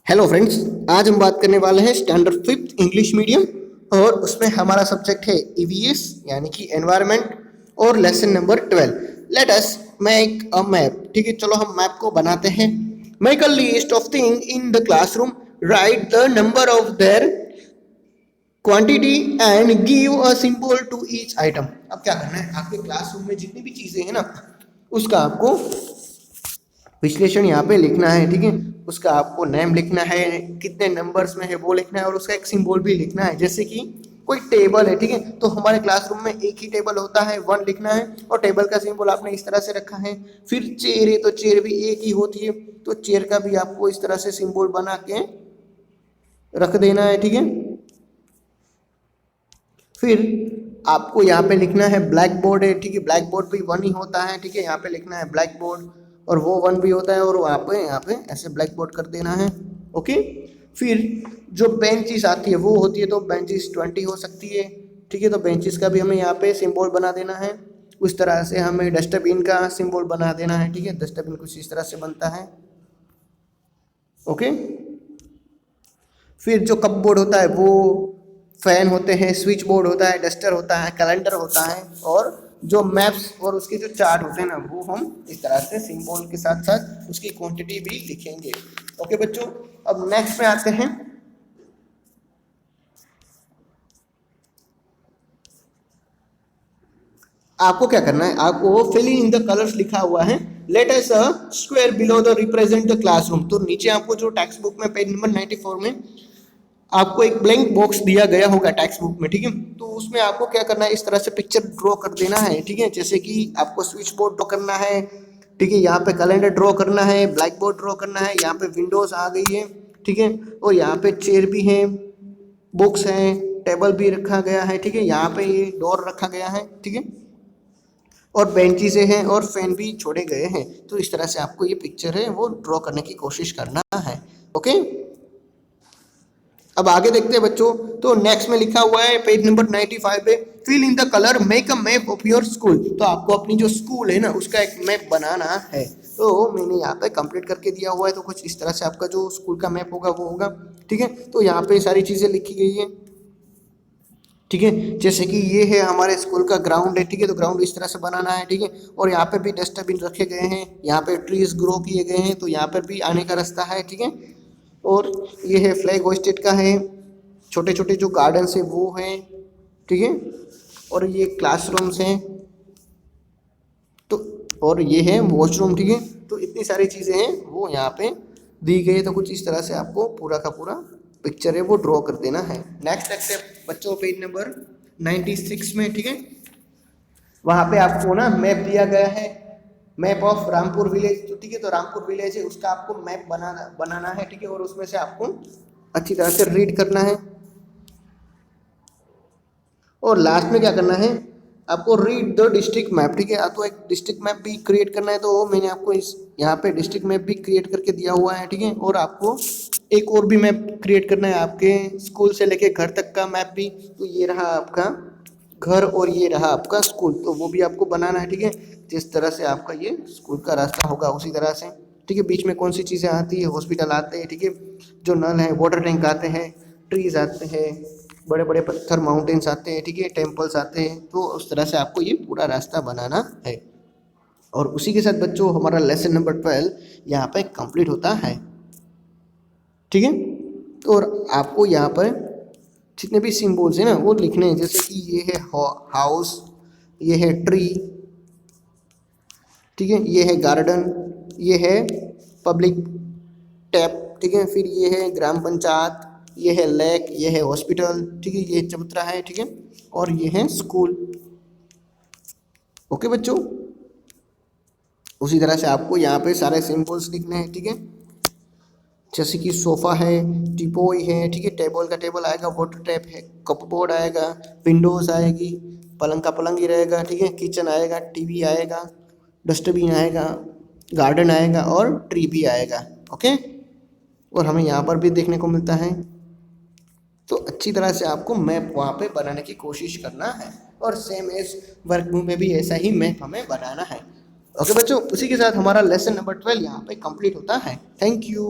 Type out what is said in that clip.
Hello friends, आज हम बात करने वाले हैं स्टैंडर्ड फिफ्थ इंग्लिश मीडियम और उसमें हमारा सब्जेक्ट है ईवीएस यानी कि एनवायरनमेंट और lesson number 12। Let us make a map. ठीक है, चलो हम मैप को बनाते हैं। Make a list of thing in the classroom, write the number of their quantity and give a symbol to each item. अब क्या करना है, आपके क्लासरूम में जितनी भी चीजें हैं ना उसका आपको विश्लेषण यहाँ पे लिखना है। ठीक है, उसका आपको नेम लिखना है, कितने नंबर्स में है वो लिखना है और उसका एक सिंबल भी लिखना है। जैसे कि कोई टेबल है, ठीक है, तो हमारे क्लासरूम में एक ही टेबल होता है, 1 लिखना है और टेबल का सिंबल आपने इस तरह से रखा है। फिर चेयर है तो चेयर भी एक ही होती है, तो चेयर का भी आपको इस तरह से सिंबल बना के रख देना है। ठीक है, फिर आपको यहाँ पे लिखना है ब्लैक बोर्ड है। ठीक है, ब्लैक बोर्ड भी 1 ही होता है। ठीक है, यहाँ पे लिखना है ब्लैक बोर्ड और वो 1 भी होता है और यहाँ पे ऐसे ब्लैक बोर्ड कर देना है। ओके, फिर जो बेंचेस आती है वो होती है, तो बेंचेस 20 हो सकती है। ठीक है, तो बेंचेस का भी हमें यहाँ पे सिंबल बना देना है। उस तरह से हमें डस्टबिन का सिंबल बना देना है। ठीक है, डस्टबिन कुछ इस तरह से बनता है। ओके, फिर जो कपबोर्ड होता है वो फैन होते हैं, स्विच बोर्ड होता है, डस्टर होता है, कैलेंडर होता है और जो मैप्स और उसके जो चार्ट होते हैं ना वो हम इस तरह से सिंबल के साथ साथ उसकी क्वांटिटी भी लिखेंगे। ओके बच्चों, अब नेक्स्ट में आते हैं। आपको क्या करना है, आपको फिलिंग इन द कलर्स लिखा हुआ है। Let us a square below the represent the classroom. तो नीचे आपको जो टेक्स्ट बुक में पेज नंबर 94 में आपको एक ब्लैंक बॉक्स दिया गया होगा टेक्स्ट बुक में। ठीक है, तो उसमें आपको क्या करना है, इस तरह से पिक्चर ड्रॉ कर देना है। ठीक है, जैसे कि आपको स्विच बोर्ड ड्रॉ करना है। ठीक है, यहाँ पे कैलेंडर ड्रॉ करना है, ब्लैक बोर्ड ड्रॉ करना है, यहाँ पे विंडोज आ गई है। ठीक है, और यहाँ पे चेयर भी है, बुक्स हैं, टेबल भी रखा गया है। ठीक है, यहाँ पे ये डोर रखा गया है। ठीक है, और बेंचेस हैं और फैन भी छोड़े गए हैं। तो इस तरह से आपको ये पिक्चर है वो ड्रॉ करने की कोशिश करना है। ओके, अब आगे देखते हैं बच्चों। तो नेक्स्ट में लिखा हुआ है पेज नंबर 95 पे, fill in the colour, make a map of your school. तो आपको अपनी जो स्कूल है ना उसका एक मैप बनाना है। तो मैंने यहाँ पे कंप्लीट करके दिया हुआ है, तो कुछ इस तरह से आपका जो स्कूल का मैप होगा वो होगा। ठीक है, तो यहाँ पे सारी चीज़ें लिखी गई है। ठीक है, जैसे कि ये है हमारे स्कूल का ग्राउंड है। ठीक है, तो ग्राउंड इस तरह से बनाना है। ठीक है, और यहाँ पे भी डस्टबिन रखे गए हैं, यहाँ पे ट्रीज ग्रो किए गए हैं, तो यहाँ पर भी आने का रास्ता है। ठीक है, और ये है फ्लैग होस्टेड का है, छोटे छोटे जो गार्डन्स है वो हैं। ठीक है, और ये क्लासरूम्स हैं, तो और ये है वॉशरूम। ठीक है, तो इतनी सारी चीज़ें हैं वो यहाँ पे दी गई है। तो कुछ इस तरह से आपको पूरा का पूरा पिक्चर है वो ड्रॉ कर देना है। नेक्स्ट देखते हैं बच्चों पेज नंबर 96 में। ठीक है, वहाँ पे आपको ना मैप दिया गया है, मैप ऑफ रामपुर विलेज। तो ठीक है, तो रामपुर विलेज है उसका आपको मैप बनाना है। ठीक है, और उसमें से आपको अच्छी तरह से रीड करना है और लास्ट में क्या करना है, आपको रीड द डिस्ट्रिक्ट मैप। ठीक है, तो एक डिस्ट्रिक्ट मैप भी क्रिएट करना है, तो मैंने आपको इस यहाँ पे डिस्ट्रिक्ट मैप भी क्रिएट करके दिया हुआ है। ठीक है, और आपको एक और भी मैप क्रिएट करना है, आपके स्कूल से लेके घर तक का मैप भी। तो ये रहा आपका घर और ये रहा आपका स्कूल, तो वो भी आपको बनाना है। ठीक है, जिस तरह से आपका ये स्कूल का रास्ता होगा उसी तरह से। ठीक है, बीच में कौन सी चीज़ें आती है, हॉस्पिटल आते हैं। ठीक है, जो नल है, वाटर टैंक आते हैं, ट्रीज आते हैं, बड़े बड़े पत्थर माउंटेन्स आते हैं। ठीक है, टेम्पल्स आते हैं, तो उस तरह से आपको ये पूरा रास्ता बनाना है। और उसी के साथ बच्चों हमारा लेसन नंबर 12 यहाँ पे कंप्लीट होता है। ठीक है, तो और आपको यहाँ पर जितने भी सिम्बल्स हैं ना वो लिखने हैं। जैसे कि ये है हाउस, ये है ट्री, ठीक है, ये है गार्डन, ये है पब्लिक टैप। ठीक है, फिर ये है ग्राम पंचायत, ये है लेक, ये है हॉस्पिटल। ठीक है, ये चबूतरा है। ठीक है, और ये है स्कूल। ओके बच्चों, उसी तरह से आपको यहाँ पे सारे सिंबल्स लिखने हैं। ठीक है, जैसे कि सोफ़ा है, टिपोई है। ठीक है, टेबल का टेबल आएगा, वाटर टैप है, कपबोर्ड आएगा, विंडोज़ आएगी, पलंग का पलंग ही रहेगा। ठीक है, किचन आएगा, टीवी आएगा, डस्टबिन आएगा, गार्डन आएगा और ट्री भी आएगा। ओके, और हमें यहाँ पर भी देखने को मिलता है। तो अच्छी तरह से आपको मैप वहाँ पे बनाने की कोशिश करना है और सेम एज वर्कबुक में भी ऐसा ही मैप हमें बनाना है। ओके बच्चों, उसी के साथ हमारा लेसन नंबर 12 यहाँ पे कंप्लीट होता है। Thank you.